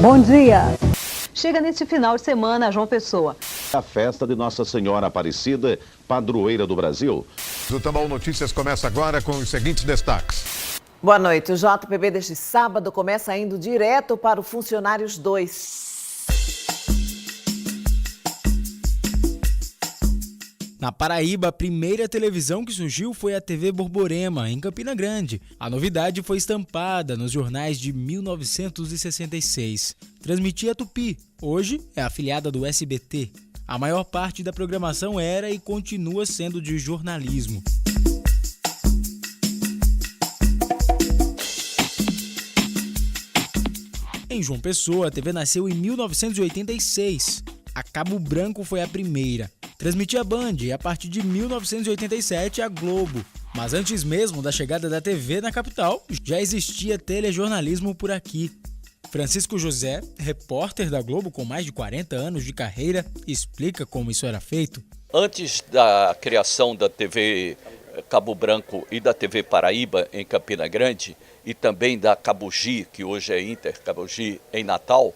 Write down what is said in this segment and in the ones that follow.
Bom dia. Chega neste final de semana a João Pessoa. A festa de Nossa Senhora Aparecida, padroeira do Brasil. O Tambor Notícias começa agora com os seguintes destaques. Boa noite. O JPB deste sábado começa indo direto para o Funcionários 2. Na Paraíba, a primeira televisão que surgiu foi a TV Borborema, em Campina Grande. A novidade foi estampada nos jornais de 1966. Transmitia Tupi, hoje é afiliada do SBT. A maior parte da programação era e continua sendo de jornalismo. Em João Pessoa, a TV nasceu em 1986. A Cabo Branco foi a primeira. Transmitia a Band e, a partir de 1987, a Globo. Mas antes mesmo da chegada da TV na capital, já existia telejornalismo por aqui. Francisco José, repórter da Globo com mais de 40 anos de carreira, explica como isso era feito. Antes da criação da TV Cabo Branco e da TV Paraíba em Campina Grande, e também da Cabugi, que hoje é Inter Cabugi, em Natal,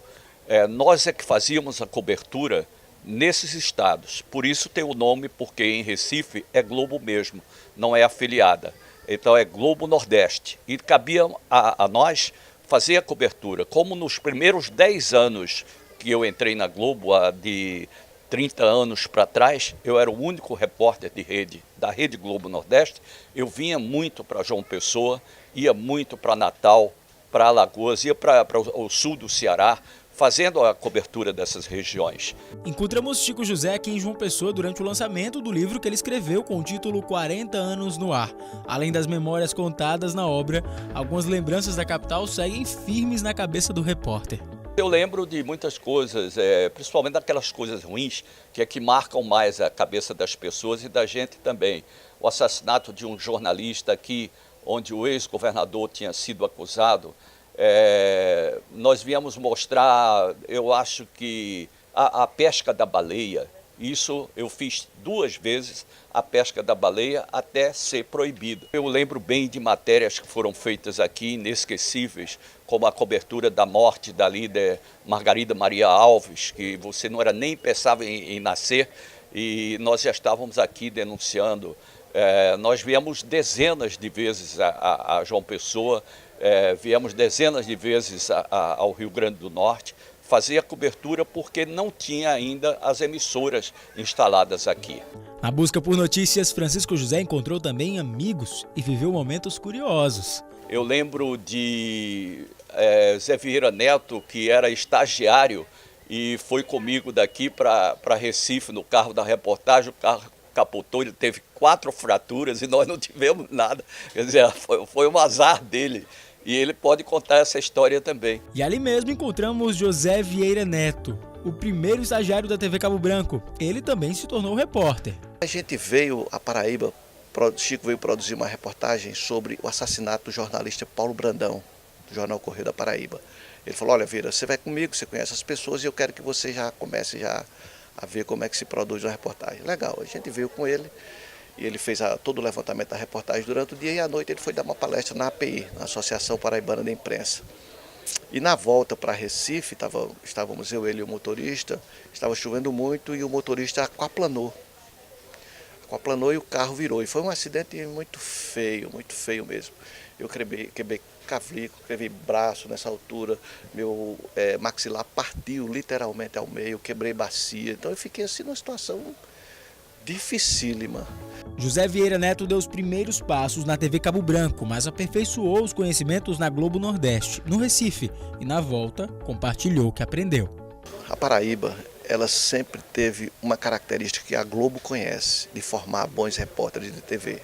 nós é que fazíamos a cobertura nesses estados. Por isso tem o nome, porque em Recife é Globo mesmo, não é afiliada. Então é Globo Nordeste. E cabia a nós fazer a cobertura. Como nos primeiros 10 anos que eu entrei na Globo, de 30 anos para trás, eu era o único repórter de rede, da Rede Globo Nordeste. Eu vinha muito para João Pessoa, ia muito para Natal, para Alagoas, ia para o sul do Ceará, fazendo a cobertura dessas regiões. Encontramos Chico José aqui em João Pessoa durante o lançamento do livro que ele escreveu com o título 40 anos no ar. Além das memórias contadas na obra, algumas lembranças da capital seguem firmes na cabeça do repórter. Eu lembro de muitas coisas, principalmente daquelas coisas ruins, que marcam mais a cabeça das pessoas e da gente também. O assassinato de um jornalista aqui, onde o ex-governador tinha sido acusado. Nós viemos mostrar, eu acho que a pesca da baleia. Isso eu fiz 2 vezes, a pesca da baleia, até ser proibido. Eu lembro bem de matérias que foram feitas aqui, inesquecíveis, como a cobertura da morte da líder Margarida Maria Alves, que você não era nem pensava em nascer, e nós já estávamos aqui denunciando. Nós viemos dezenas de vezes a João Pessoa, viemos dezenas de vezes ao Rio Grande do Norte, fazer a cobertura porque não tinha ainda as emissoras instaladas aqui. Na busca por notícias, Francisco José encontrou também amigos e viveu momentos curiosos. Eu lembro de Zé Vieira Neto, que era estagiário e foi comigo daqui para Recife no carro da reportagem. O carro capotou, ele teve 4 fraturas e nós não tivemos nada. Quer dizer, foi um azar dele. E ele pode contar essa história também. E ali mesmo encontramos José Vieira Neto, o primeiro estagiário da TV Cabo Branco. Ele também se tornou repórter. A gente veio à Paraíba, Chico veio produzir uma reportagem sobre o assassinato do jornalista Paulo Brandão, do jornal Correio da Paraíba. Ele falou: olha, Vieira, você vai comigo, você conhece as pessoas e eu quero que você já comece a ver como é que se produz uma reportagem. Legal, a gente veio com ele. E ele fez todo o levantamento da reportagem durante o dia e à noite ele foi dar uma palestra na API, na Associação Paraibana de Imprensa. E na volta para Recife, estávamos eu, ele e o motorista, estava chovendo muito e o motorista aquaplanou. Aquaplanou e o carro virou. E foi um acidente muito feio mesmo. Eu quebrei cavlico, quebrei braço nessa altura, meu maxilar partiu literalmente ao meio, quebrei bacia. Então eu fiquei assim numa situação dificílima. José Vieira Neto deu os primeiros passos na TV Cabo Branco, mas aperfeiçoou os conhecimentos na Globo Nordeste, no Recife, e na volta compartilhou o que aprendeu. A Paraíba, ela sempre teve uma característica que a Globo conhece, de formar bons repórteres de TV.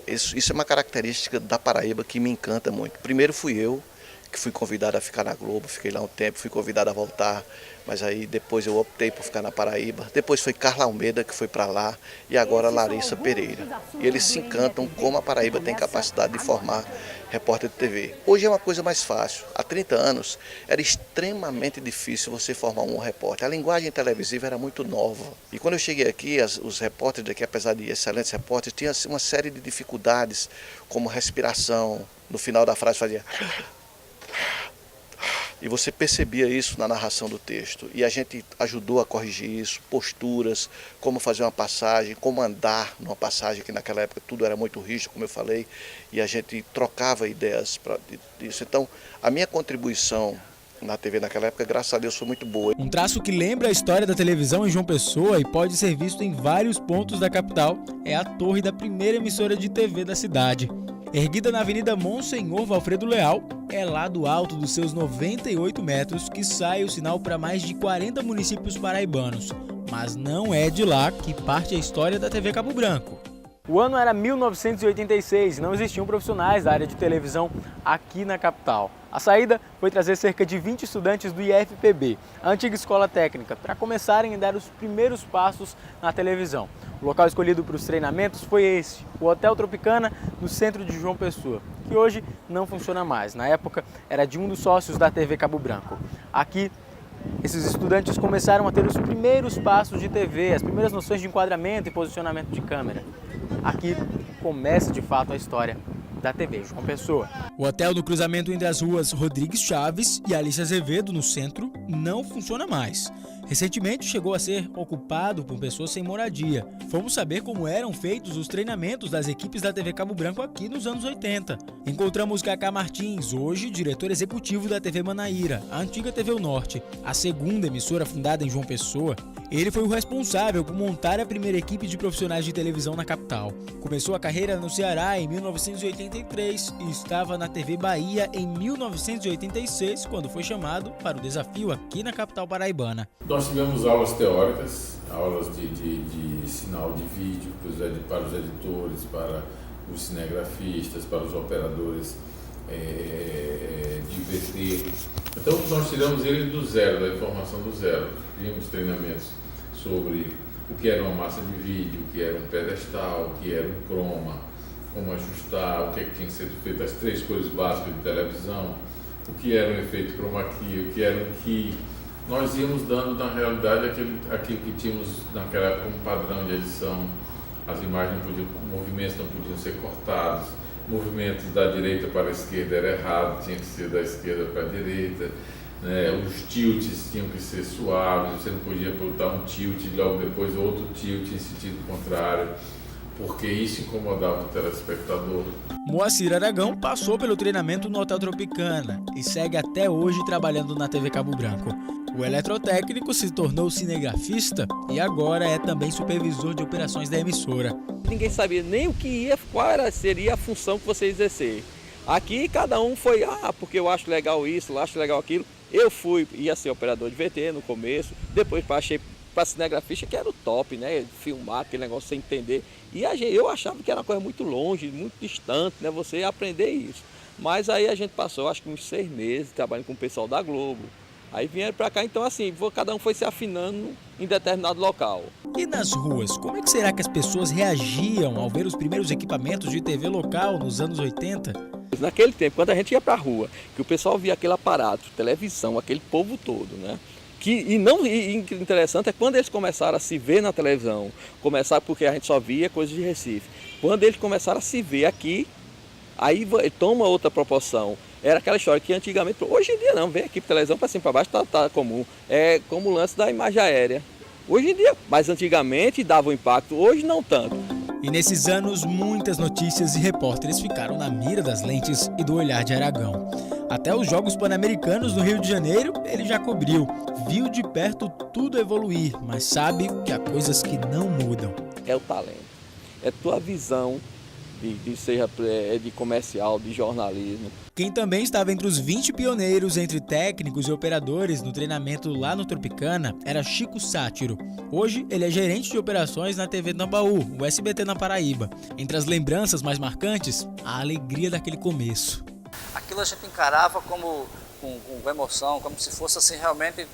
Isso é uma característica da Paraíba que me encanta muito. Primeiro fui eu, que fui convidado a ficar na Globo, fiquei lá um tempo, fui convidado a voltar, mas aí depois eu optei por ficar na Paraíba. Depois foi Carla Almeida, que foi para lá, e agora Larissa Pereira. E eles se encantam como a Paraíba tem capacidade de formar repórter de TV. Hoje é uma coisa mais fácil. Há 30 anos era extremamente difícil você formar um repórter. A linguagem televisiva era muito nova. E quando eu cheguei aqui, os repórteres daqui, apesar de excelentes repórteres, tinham uma série de dificuldades, como respiração. No final da frase fazia... E você percebia isso na narração do texto. E a gente ajudou a corrigir isso, posturas, como fazer uma passagem, como andar numa passagem, que naquela época tudo era muito rígido, como eu falei, e a gente trocava ideias disso. Então, a minha contribuição na TV naquela época, graças a Deus, foi muito boa. Um traço que lembra a história da televisão em João Pessoa e pode ser visto em vários pontos da capital é a torre da primeira emissora de TV da cidade. Erguida na Avenida Monsenhor Valfredo Leal, é lá do alto dos seus 98 metros que sai o sinal para mais de 40 municípios paraibanos. Mas não é de lá que parte a história da TV Cabo Branco. O ano era 1986 e não existiam profissionais da área de televisão aqui na capital. A saída foi trazer cerca de 20 estudantes do IFPB, a antiga escola técnica, para começarem a dar os primeiros passos na televisão. O local escolhido para os treinamentos foi esse, o Hotel Tropicana, no centro de João Pessoa, que hoje não funciona mais. Na época, era de um dos sócios da TV Cabo Branco. Aqui, esses estudantes começaram a ter os primeiros passos de TV, as primeiras noções de enquadramento e posicionamento de câmera. Aqui começa de fato a história da TV João Pessoa. O hotel no cruzamento entre as ruas Rodrigues Chaves e Alice Azevedo, no centro, não funciona mais. Recentemente chegou a ser ocupado por pessoas sem moradia. Fomos saber como eram feitos os treinamentos das equipes da TV Cabo Branco aqui nos anos 80. Encontramos Cacá Martins, hoje diretor executivo da TV Manaíra, a antiga TV O Norte, a segunda emissora fundada em João Pessoa. Ele foi o responsável por montar a primeira equipe de profissionais de televisão na capital. Começou a carreira no Ceará em 1983 e estava na TV Bahia em 1986, quando foi chamado para o desafio aqui na capital paraibana. Nós tivemos aulas teóricas, aulas de sinal de vídeo para os editores, para os cinegrafistas, para os operadores de VT. Então nós tiramos ele do zero, da informação do zero. Tínhamos treinamentos sobre o que era uma massa de vídeo, o que era um pedestal, o que era um croma, como ajustar, o que tinha que ser feito, as 3 coisas básicas de televisão, o que era um efeito chroma key, o que era um key. Nós íamos dando, na realidade, aquilo que tínhamos naquela época como padrão de edição. As imagens não podiam, movimentos não podiam ser cortados, movimentos da direita para a esquerda era errado, tinha que ser da esquerda para a direita, né? Os tilts tinham que ser suaves, você não podia botar um tilt e logo depois outro tilt em sentido contrário, porque isso incomodava o telespectador. Moacir Aragão passou pelo treinamento no Hotel Tropicana e segue até hoje trabalhando na TV Cabo Branco. O eletrotécnico se tornou cinegrafista e agora é também supervisor de operações da emissora. Ninguém sabia nem qual seria a função que você exercer. Aqui cada um foi, porque eu acho legal isso, eu acho legal aquilo. Eu ia ser operador de VT no começo, depois achei para cinegrafista que era o top, né? Filmar aquele negócio sem entender. E eu achava que era uma coisa muito longe, muito distante, né? Você aprender isso. Mas aí a gente passou, acho que uns 6 meses trabalhando com o pessoal da Globo. Aí vieram para cá, então assim, cada um foi se afinando em determinado local. E nas ruas, como é que será que as pessoas reagiam ao ver os primeiros equipamentos de TV local nos anos 80? Naquele tempo, quando a gente ia para a rua, que o pessoal via aquele aparato, televisão, aquele povo todo, né? E interessante é quando eles começaram a se ver na televisão, porque a gente só via coisas de Recife. Quando eles começaram a se ver aqui, aí toma outra proporção. Era aquela história que antigamente, hoje em dia não, vem aqui para televisão para cima para baixo, tá comum. É como o lance da imagem aérea. Hoje em dia, mas antigamente dava um impacto, hoje não tanto. E nesses anos, muitas notícias e repórteres ficaram na mira das lentes e do olhar de Aragão. Até os Jogos Pan-Americanos no Rio de Janeiro, ele já cobriu. Viu de perto tudo evoluir, mas sabe que há coisas que não mudam. É o talento, é tua visão seja de comercial, de jornalismo. Quem também estava entre os 20 pioneiros entre técnicos e operadores no treinamento lá no Tropicana era Chico Sátiro. Hoje ele é gerente de operações na TV Tambaú, o SBT na Paraíba. Entre as lembranças mais marcantes, a alegria daquele começo. Aquilo a gente encarava com emoção, como se fosse assim realmente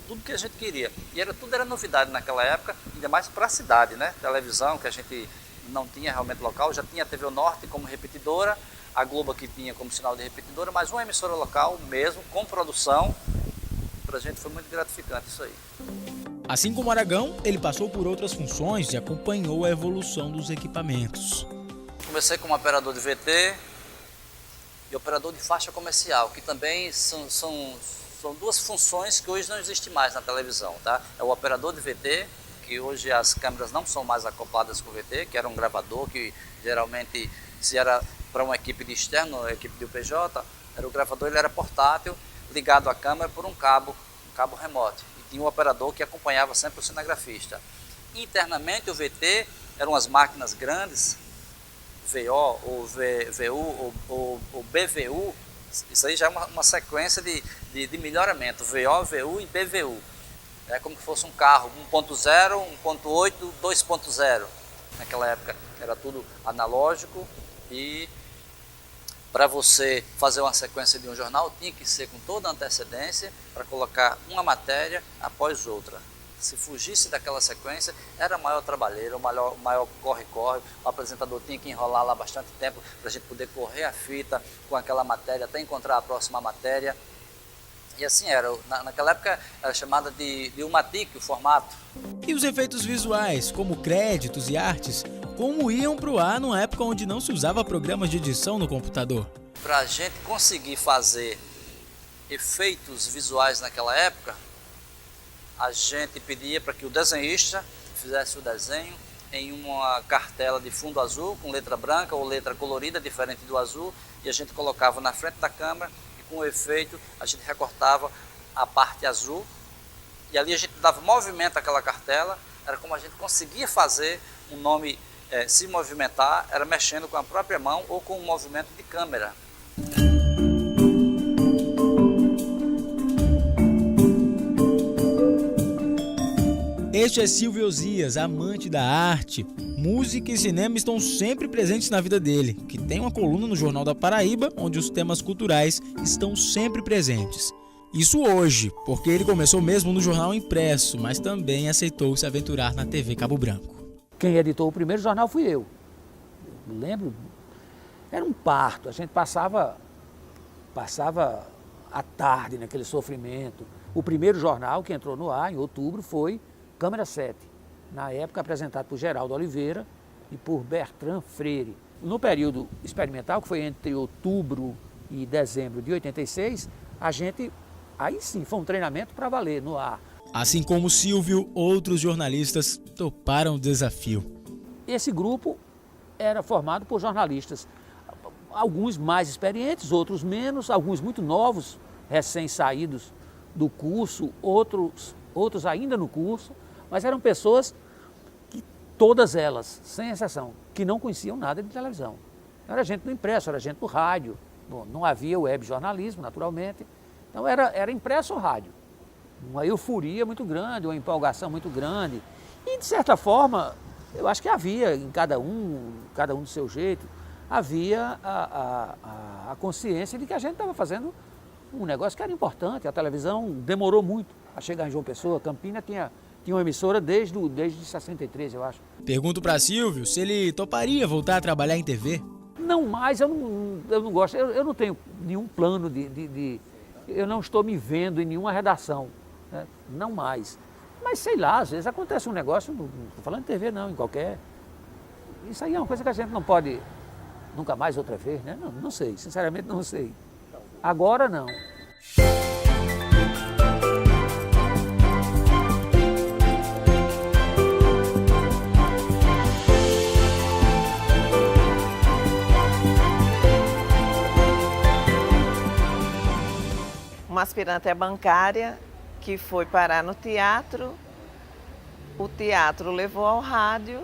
tudo que a gente queria. E tudo era novidade naquela época, ainda mais para a cidade, né? Televisão, que a gente não tinha realmente local, já tinha a TV O Norte como repetidora, a Globo que tinha como sinal de repetidora, mas uma emissora local mesmo, com produção, para a gente foi muito gratificante isso aí. Assim como Aragão, ele passou por outras funções e acompanhou a evolução dos equipamentos. Comecei como operador de VT e operador de faixa comercial, que também são são duas funções que hoje não existem mais na televisão, tá? É o operador de VT, que hoje as câmeras não são mais acopladas com o VT, que era um gravador que geralmente, se era para uma equipe de externo, a equipe de UPJ, era o gravador, ele era portátil, ligado à câmera por um cabo remoto. E tinha um operador que acompanhava sempre o cinegrafista. Internamente o VT eram as máquinas grandes, VO ou VU ou BVU, isso aí já é uma sequência de melhoramento, VO, VU e BVU. É como se fosse um carro 1.0, 1.8, 2.0. Naquela época era tudo analógico e para você fazer uma sequência de um jornal tinha que ser com toda a antecedência para colocar uma matéria após outra. Se fugisse daquela sequência, era maior trabalheiro, maior corre-corre, o apresentador tinha que enrolar lá bastante tempo para a gente poder correr a fita com aquela matéria até encontrar a próxima matéria. E assim era, naquela época era chamada de Umatic, o formato. E os efeitos visuais, como créditos e artes, como iam para o ar numa época onde não se usava programas de edição no computador? Para a gente conseguir fazer efeitos visuais naquela época, a gente pedia para que o desenhista fizesse o desenho em uma cartela de fundo azul, com letra branca ou letra colorida, diferente do azul, e a gente colocava na frente da câmera e com o efeito a gente recortava a parte azul e ali a gente dava movimento àquela cartela, era como a gente conseguia fazer um nome se movimentar, era mexendo com a própria mão ou com um movimento de câmera. Este é Silvio Osias, amante da arte. Música e cinema estão sempre presentes na vida dele, que tem uma coluna no Jornal da Paraíba, onde os temas culturais estão sempre presentes. Isso hoje, porque ele começou mesmo no jornal impresso, mas também aceitou se aventurar na TV Cabo Branco. Quem editou o primeiro jornal fui eu. Eu lembro, era um parto, a gente passava a tarde naquele sofrimento. O primeiro jornal que entrou no ar, em outubro, foi Câmera 7, na época apresentado por Geraldo Oliveira e por Bertrand Freire. No período experimental, que foi entre outubro e dezembro de 86, a gente, aí sim, foi um treinamento para valer no ar. Assim como Silvio, outros jornalistas toparam o desafio. Esse grupo era formado por jornalistas, alguns mais experientes, outros menos, alguns muito novos, recém-saídos do curso, outros ainda no curso, mas eram pessoas que todas elas, sem exceção, que não conheciam nada de televisão. Era gente do impresso, era gente do rádio, bom, não havia web jornalismo, naturalmente, então era impresso ou rádio. Uma euforia muito grande, uma empolgação muito grande. E, de certa forma, eu acho que havia em cada um do seu jeito, havia a consciência de que a gente estava fazendo um negócio que era importante. A televisão demorou muito a chegar em João Pessoa. Campina tinha uma emissora desde 63, eu acho. Pergunto para Silvio se ele toparia voltar a trabalhar em TV. Não mais, eu não gosto, eu não tenho nenhum plano eu não estou me vendo em nenhuma redação, né? Não mais. Mas sei lá, às vezes acontece um negócio, não estou falando de TV não, em qualquer... Isso aí é uma coisa que a gente não pode nunca mais outra vez, né? Não sei, sinceramente não sei. Agora não. Uma aspirante bancária que foi parar no teatro, o teatro levou ao rádio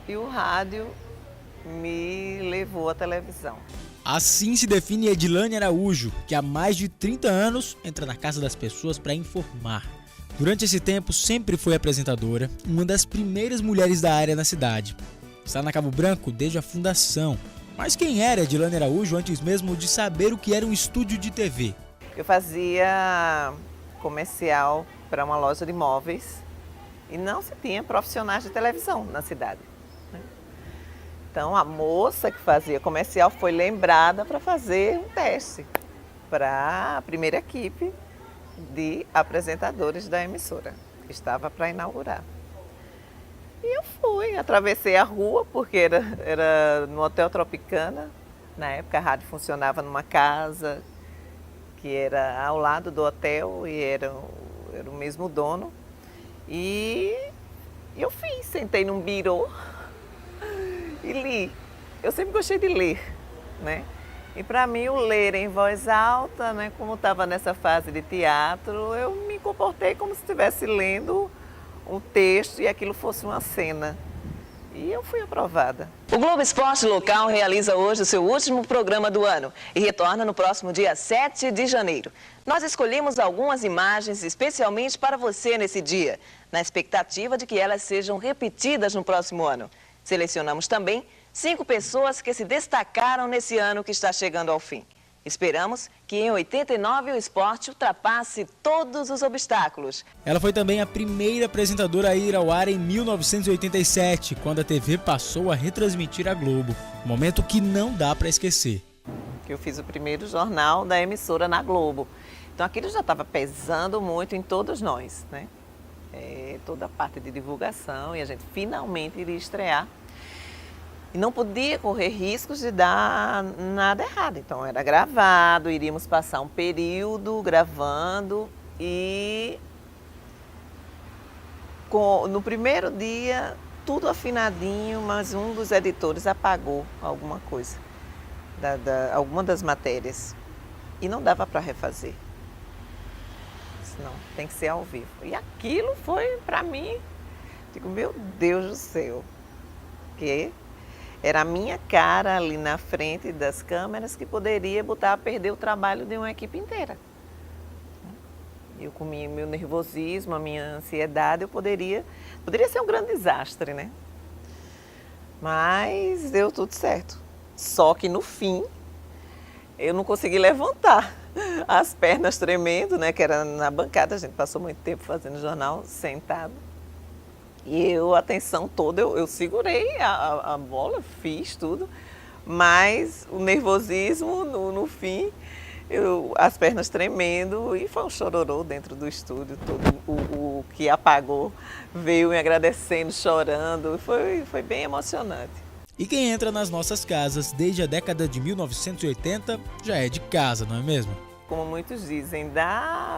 e o rádio me levou à televisão. Assim se define Edilane Araújo, que há mais de 30 anos entra na casa das pessoas para informar. Durante esse tempo sempre foi apresentadora, uma das primeiras mulheres da área na cidade. Está na Cabo Branco desde a fundação. Mas quem era Edilane Araújo antes mesmo de saber o que era um estúdio de TV? Eu fazia comercial para uma loja de móveis e não se tinha profissionais de televisão na cidade. Então a moça que fazia comercial foi lembrada para fazer um teste para a primeira equipe de apresentadores da emissora, que estava para inaugurar. E eu fui, atravessei a rua, porque era no Hotel Tropicana, na época a rádio funcionava numa casa que era ao lado do hotel e era o mesmo dono. E eu sentei num birô e li. Eu sempre gostei de ler, né? E para mim o ler em voz alta, né, como estava nessa fase de teatro, eu me comportei como se estivesse lendo um texto e aquilo fosse uma cena. E eu fui aprovada. O Globo Esporte Local realiza hoje o seu último programa do ano e retorna no próximo dia 7 de janeiro. Nós escolhemos algumas imagens especialmente para você nesse dia, na expectativa de que elas sejam repetidas no próximo ano. Selecionamos também 5 pessoas que se destacaram nesse ano que está chegando ao fim. Esperamos que em 89 o esporte ultrapasse todos os obstáculos. Ela foi também a primeira apresentadora a ir ao ar em 1987, quando a TV passou a retransmitir a Globo. Momento que não dá para esquecer. Eu fiz o primeiro jornal da emissora na Globo. Então aquilo já estava pesando muito em todos nós, né? Toda a parte de divulgação, e a gente finalmente iria estrear. E não podia correr riscos de dar nada errado. Então era gravado, iríamos passar um período gravando e no primeiro dia tudo afinadinho, mas um dos editores apagou alguma coisa, alguma das matérias. E não dava para refazer. Não, tem que ser ao vivo. E aquilo foi para mim, digo, meu Deus do céu, que era a minha cara ali na frente das câmeras que poderia botar a perder o trabalho de uma equipe inteira. Eu com meu nervosismo, a minha ansiedade, eu poderia ser um grande desastre, né? Mas deu tudo certo. Só que no fim, eu não consegui levantar, as pernas tremendo, né? Que era na bancada, a gente passou muito tempo fazendo jornal sentado. E a atenção toda, eu segurei a bola, fiz tudo, mas o nervosismo no fim, as pernas tremendo, e foi um chororô dentro do estúdio. Todo o que apagou veio me agradecendo, chorando, foi bem emocionante. E quem entra nas nossas casas desde a década de 1980 já é de casa, não é mesmo? Como muitos dizem,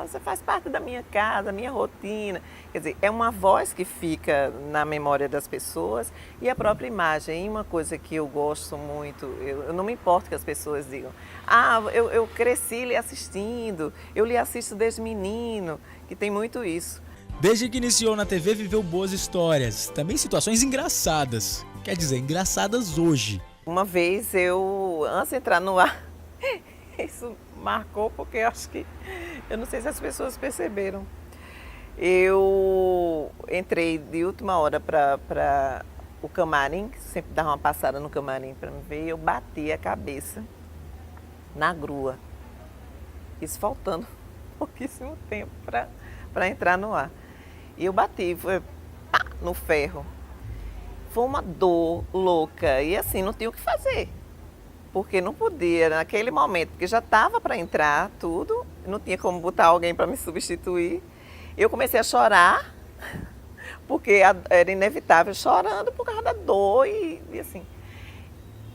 você faz parte da minha casa, da minha rotina. Quer dizer, é uma voz que fica na memória das pessoas e a própria imagem. E uma coisa que eu gosto muito, eu não me importo que as pessoas digam, eu cresci lhe assistindo, eu lhe assisto desde menino, que tem muito isso. Desde que iniciou na TV, viveu boas histórias, também situações engraçadas. Quer dizer, engraçadas hoje. Uma vez antes de entrar no ar, isso marcou porque eu não sei se as pessoas perceberam. Eu entrei de última hora para o camarim, sempre dava uma passada no camarim para me ver, e eu bati a cabeça na grua. Isso faltando pouquíssimo tempo para entrar no ar. E eu bati, foi no ferro. Foi uma dor louca e assim, não tinha o que fazer. Porque não podia, naquele momento, porque já estava para entrar tudo, não tinha como botar alguém para me substituir. Eu comecei a chorar, porque era inevitável, chorando por causa da dor e assim.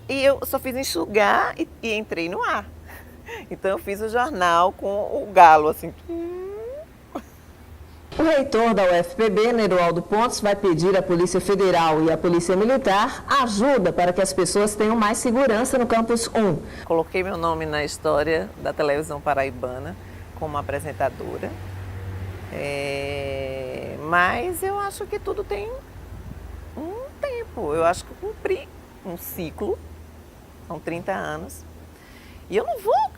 E eu só fiz enxugar e entrei no ar. Então eu fiz o jornal com o galo, assim. O reitor da UFPB, Neroaldo Pontes, vai pedir à Polícia Federal e à Polícia Militar ajuda para que as pessoas tenham mais segurança no Campus 1. Coloquei meu nome na história da televisão paraibana como apresentadora, mas eu acho que tudo tem um tempo. Eu acho que eu cumpri um ciclo, são 30 anos, e eu não vou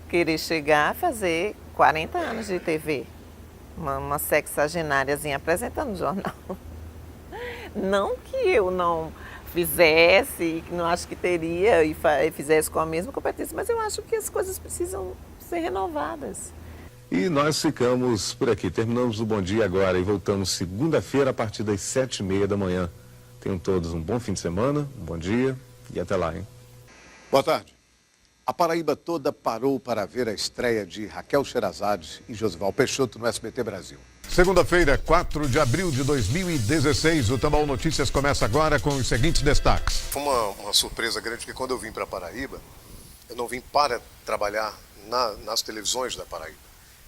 querer chegar a fazer 40 anos de TV. Uma sexagenáriazinha apresentando o jornal. Não que eu não fizesse, que não acho que teria e fizesse com a mesma competência, mas eu acho que as coisas precisam ser renovadas. E nós ficamos por aqui. Terminamos o Bom Dia agora e voltamos segunda-feira a partir das 7h30 da manhã. Tenham todos um bom fim de semana, um bom dia e até lá, hein? Boa tarde. A Paraíba toda parou para ver a estreia de Raquel Sherazade e Josival Peixoto no SBT Brasil. Segunda-feira, 4 de abril de 2016, o Tambor Notícias começa agora com os seguintes destaques. Foi uma surpresa grande, porque quando eu vim para Paraíba, eu não vim para trabalhar nas televisões da Paraíba.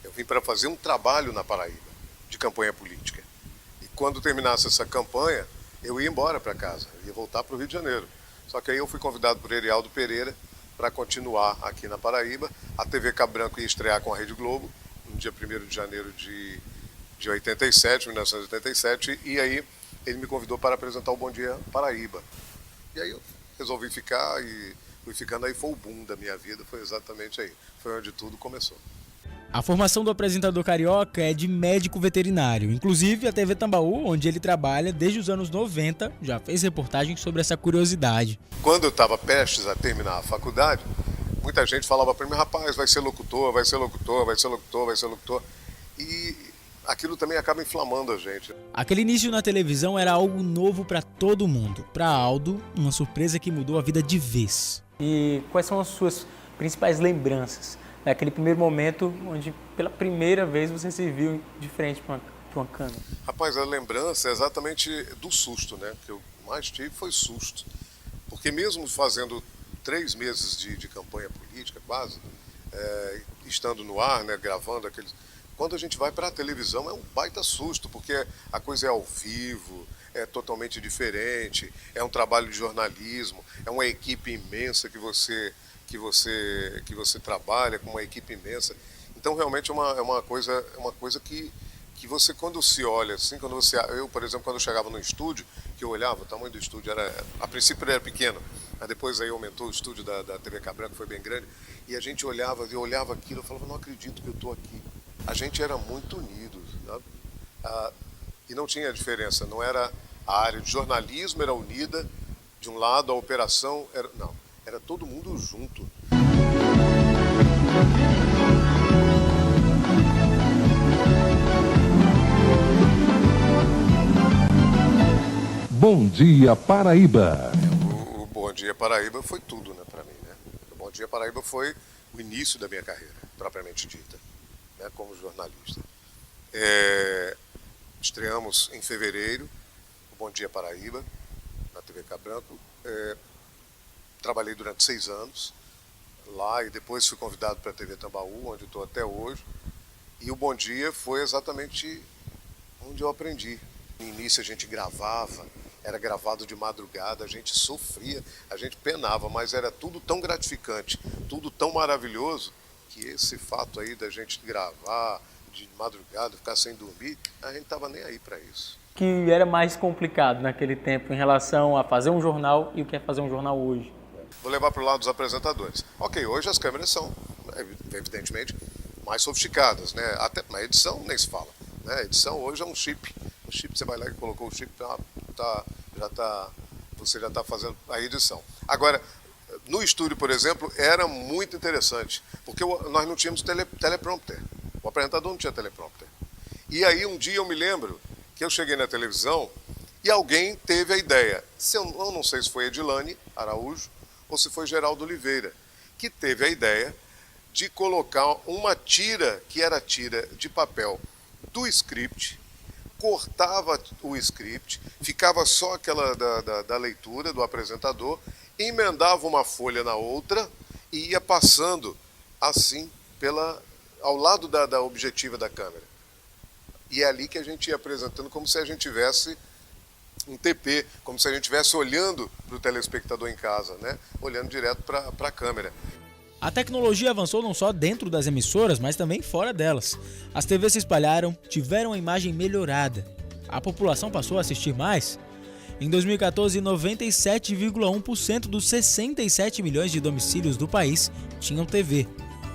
Eu vim para fazer um trabalho na Paraíba, de campanha política. E quando terminasse essa campanha, eu ia embora para casa, ia voltar para o Rio de Janeiro. Só que aí eu fui convidado por Erialdo Pereira para continuar aqui na Paraíba. A TV Cabo Branco ia estrear com a Rede Globo, no dia 1º de janeiro de 1987, e aí ele me convidou para apresentar o Bom Dia Paraíba. E aí eu resolvi ficar e fui ficando, aí foi o boom da minha vida, foi exatamente aí, foi onde tudo começou. A formação do apresentador carioca é de médico veterinário. Inclusive, a TV Tambaú, onde ele trabalha desde os anos 90, já fez reportagens sobre essa curiosidade. Quando eu estava prestes a terminar a faculdade, muita gente falava para mim, rapaz, vai ser locutor, vai ser locutor, vai ser locutor, vai ser locutor. E aquilo também acaba inflamando a gente. Aquele início na televisão era algo novo para todo mundo. Para Aldo, uma surpresa que mudou a vida de vez. E quais são as suas principais lembranças? Naquele primeiro momento onde pela primeira vez você se viu de frente para uma câmera. Rapaz, a lembrança é exatamente do susto, né? O que eu mais tive foi susto. Porque mesmo fazendo 3 meses de campanha política, quase, estando no ar, né, gravando aqueles... Quando a gente vai para a televisão é um baita susto, porque a coisa é ao vivo, é totalmente diferente, é um trabalho de jornalismo, é uma equipe imensa que você trabalha com uma equipe imensa. Então realmente é uma coisa que você, quando se olha assim, eu, por exemplo, quando eu chegava no estúdio, que eu olhava, o tamanho do estúdio a princípio ele era pequeno, mas depois aí aumentou o estúdio da TV Cabo Branco, foi bem grande, e a gente olhava aquilo, eu falava, não acredito que eu estou aqui. A gente era muito unido, sabe? E não tinha diferença, não era a área de jornalismo era unida, de um lado a operação era todo mundo junto. Bom Dia Paraíba. O Bom Dia Paraíba foi tudo, né, para mim, né? O Bom Dia Paraíba foi o início da minha carreira, propriamente dita, né, como jornalista. Estreamos em fevereiro o Bom Dia Paraíba, na TV Cabo Branco. Trabalhei durante 6 anos lá e depois fui convidado para a TV Tambaú, onde estou até hoje. E o Bom Dia foi exatamente onde eu aprendi. No início a gente gravava, era gravado de madrugada, a gente sofria, a gente penava, mas era tudo tão gratificante, tudo tão maravilhoso, que esse fato aí da gente gravar de madrugada, ficar sem dormir, a gente estava nem aí para isso. O que era mais complicado naquele tempo em relação a fazer um jornal e o que é fazer um jornal hoje? Vou levar para o lado dos apresentadores. Ok, hoje as câmeras são, evidentemente, mais sofisticadas, né? Até na edição nem se fala, né? A edição hoje é um chip. O chip, você vai lá e colocou o chip, você já está fazendo a edição. Agora, no estúdio, por exemplo, era muito interessante, porque nós não tínhamos teleprompter. O apresentador não tinha teleprompter. E aí um dia eu me lembro que eu cheguei na televisão e alguém teve a ideia, eu não sei se foi Edilane Araújo ou se foi Geraldo Oliveira, que teve a ideia de colocar uma tira, que era a tira de papel do script, cortava o script, ficava só aquela da leitura do apresentador, emendava uma folha na outra e ia passando assim ao lado da objetiva da câmera. E é ali que a gente ia apresentando como se a gente tivesse um TP, como se a gente estivesse olhando para o telespectador em casa, né? Olhando direto para a câmera. A tecnologia avançou não só dentro das emissoras, mas também fora delas. As TVs se espalharam, tiveram a imagem melhorada. A população passou a assistir mais. Em 2014, 97,1% dos 67 milhões de domicílios do país tinham TV.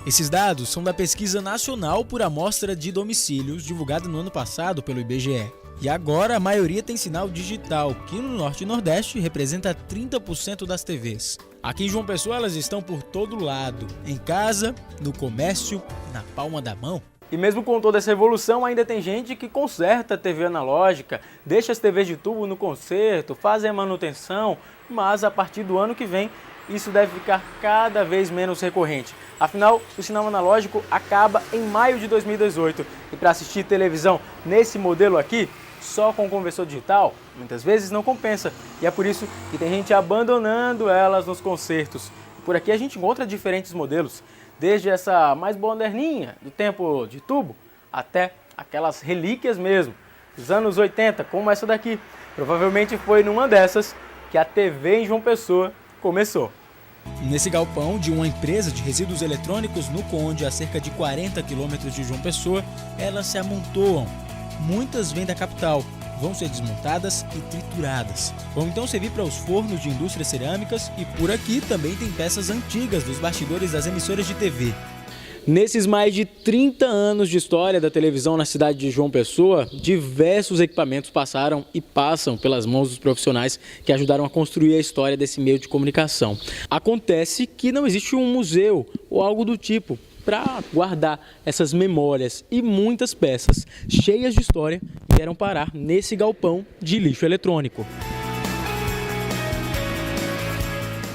Esses dados são da Pesquisa Nacional por Amostra de Domicílios, divulgada no ano passado pelo IBGE. E agora a maioria tem sinal digital, que no Norte e Nordeste representa 30% das TVs. Aqui em João Pessoa elas estão por todo lado, em casa, no comércio, na palma da mão. E mesmo com toda essa evolução, ainda tem gente que conserta a TV analógica, deixa as TVs de tubo no conserto, fazem a manutenção, mas a partir do ano que vem isso deve ficar cada vez menos recorrente. Afinal, o sinal analógico acaba em maio de 2018 e para assistir televisão nesse modelo aqui, só com conversor digital, muitas vezes não compensa. E é por isso que tem gente abandonando elas nos concertos. Por aqui a gente encontra diferentes modelos, desde essa mais moderninha, do tempo de tubo, até aquelas relíquias mesmo, dos anos 80, como essa daqui. Provavelmente foi numa dessas que a TV em João Pessoa começou. Nesse galpão de uma empresa de resíduos eletrônicos no Conde, a cerca de 40 quilômetros de João Pessoa, elas se amontoam. Muitas vêm da capital, vão ser desmontadas e trituradas. Vão então servir para os fornos de indústrias cerâmicas e por aqui também tem peças antigas dos bastidores das emissoras de TV. Nesses mais de 30 anos de história da televisão na cidade de João Pessoa, diversos equipamentos passaram e passam pelas mãos dos profissionais que ajudaram a construir a história desse meio de comunicação. Acontece que não existe um museu ou algo do tipo para guardar essas memórias e muitas peças cheias de história vieram parar nesse galpão de lixo eletrônico.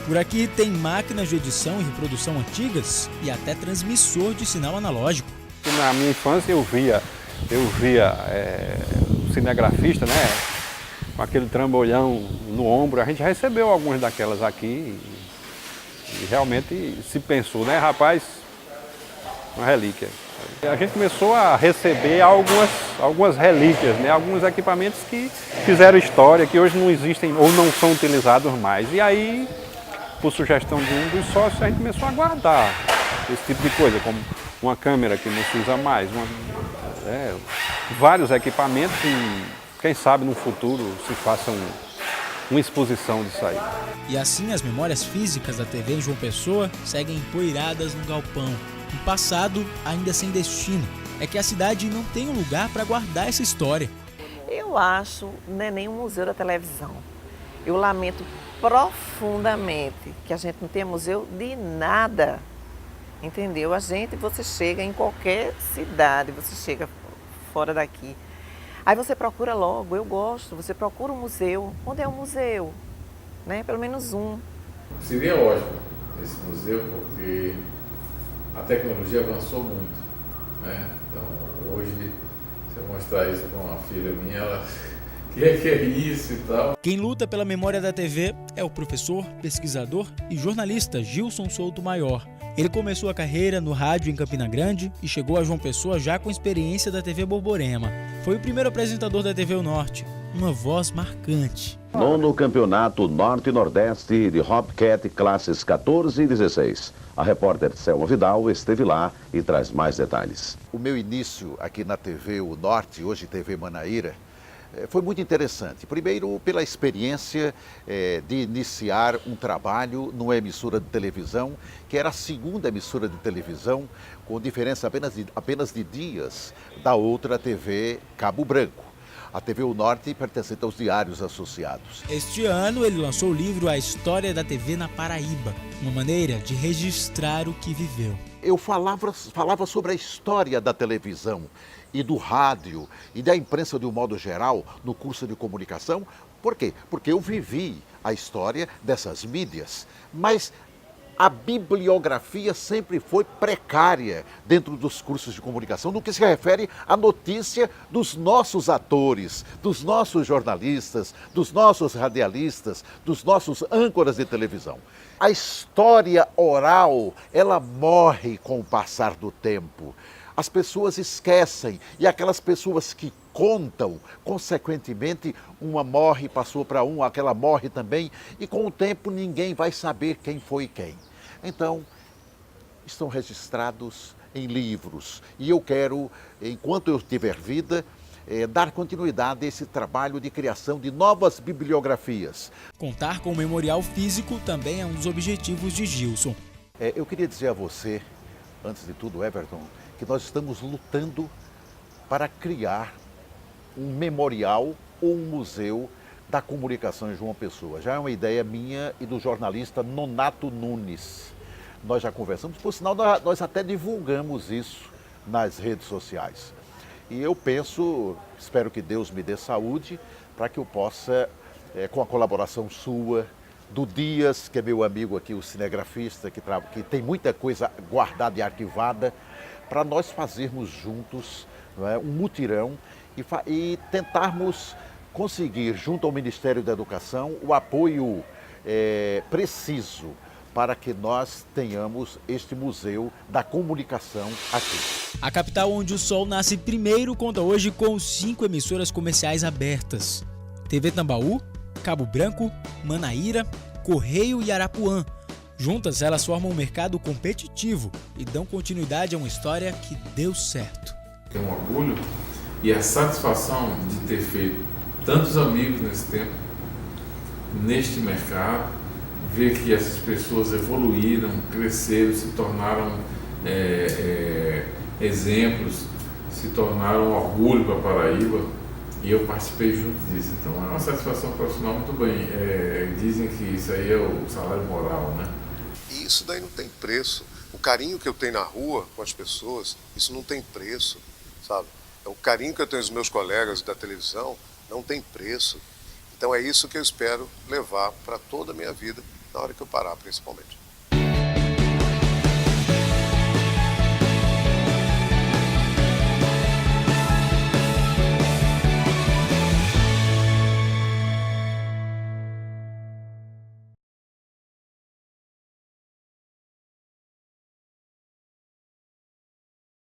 Por aqui tem máquinas de edição e reprodução antigas e até transmissor de sinal analógico. Na minha infância eu via o cinegrafista, né, com aquele trambolhão no ombro. A gente recebeu algumas daquelas aqui e realmente se pensou, né, rapaz, uma relíquia. A gente começou a receber algumas relíquias, né, alguns equipamentos que fizeram história, que hoje não existem ou não são utilizados mais. E aí, por sugestão de um dos sócios, a gente começou a guardar esse tipo de coisa, como uma câmera que não se usa mais, vários equipamentos e quem sabe no futuro se faça uma exposição disso aí. E assim as memórias físicas da TV em João Pessoa seguem empoeiradas no galpão. Um passado ainda sem destino. É que a cidade não tem um lugar para guardar essa história. Eu acho não é nem um museu da televisão. Eu lamento profundamente que a gente não tenha museu de nada, entendeu? Você chega em qualquer cidade, você chega fora daqui, aí você procura logo, eu gosto, você procura um museu. Onde é o museu? Né? Pelo menos um. Seria ótimo esse museu porque a tecnologia avançou muito, né? Então hoje, se eu mostrar isso para uma filha minha, ela... que é isso e tal. Quem luta pela memória da TV é o professor, pesquisador e jornalista Gilson Souto Maior. Ele começou a carreira no rádio em Campina Grande e chegou a João Pessoa já com experiência da TV Borborema. Foi o primeiro apresentador da TV Norte, uma voz marcante. 9º Campeonato Norte e Nordeste de Hopcat classes 14 e 16. A repórter Selma Vidal esteve lá e traz mais detalhes. O meu início aqui na TV O Norte, hoje TV Manaíra, foi muito interessante. Primeiro, pela experiência de iniciar um trabalho numa emissora de televisão, que era a segunda emissora de televisão, com diferença apenas de dias da outra TV Cabo Branco. A TV O Norte pertencente aos Diários Associados. Este ano ele lançou o livro A História da TV na Paraíba, uma maneira de registrar o que viveu. Eu falava sobre a história da televisão e do rádio e da imprensa de um modo geral no curso de comunicação. Por quê? Porque eu vivi a história dessas mídias, mas a bibliografia sempre foi precária dentro dos cursos de comunicação no que se refere à notícia dos nossos atores, dos nossos jornalistas, dos nossos radialistas, dos nossos âncoras de televisão. A história oral, ela morre com o passar do tempo. As pessoas esquecem e aquelas pessoas que contam, consequentemente, uma morre, passou para um, aquela morre também e com o tempo ninguém vai saber quem foi quem. Então, estão registrados em livros e eu quero, enquanto eu tiver vida, dar continuidade a esse trabalho de criação de novas bibliografias. Contar com o memorial físico também é um dos objetivos de Gilson. Eu queria dizer a você, antes de tudo, Everton, que nós estamos lutando para criar um memorial ou um museu da comunicação em João Pessoa. Já é uma ideia minha e do jornalista Nonato Nunes. Nós já conversamos, por sinal nós até divulgamos isso nas redes sociais. E eu penso, espero que Deus me dê saúde, para que eu possa, com a colaboração sua, do Dias, que é meu amigo aqui, o cinegrafista, que tem muita coisa guardada e arquivada, para nós fazermos juntos, não é, um mutirão e tentarmos conseguir, junto ao Ministério da Educação, o apoio preciso para que nós tenhamos este museu da comunicação aqui. A capital onde o sol nasce primeiro conta hoje com 5 emissoras comerciais abertas: TV Tambaú, Cabo Branco, Manaíra, Correio e Arapuã. Juntas, elas formam um mercado competitivo e dão continuidade a uma história que deu certo. Tem um orgulho e a satisfação de ter feito tantos amigos nesse tempo, neste mercado, ver que essas pessoas evoluíram, cresceram, se tornaram exemplos, se tornaram orgulho para a Paraíba, e eu participei junto disso. Então é uma satisfação profissional muito bem. Dizem que isso aí é o salário moral, né? E isso daí não tem preço. O carinho que eu tenho na rua com as pessoas, isso não tem preço, sabe? O carinho que eu tenho dos meus colegas da televisão não tem preço. Então é isso que eu espero levar para toda a minha vida, na hora que eu parar, principalmente.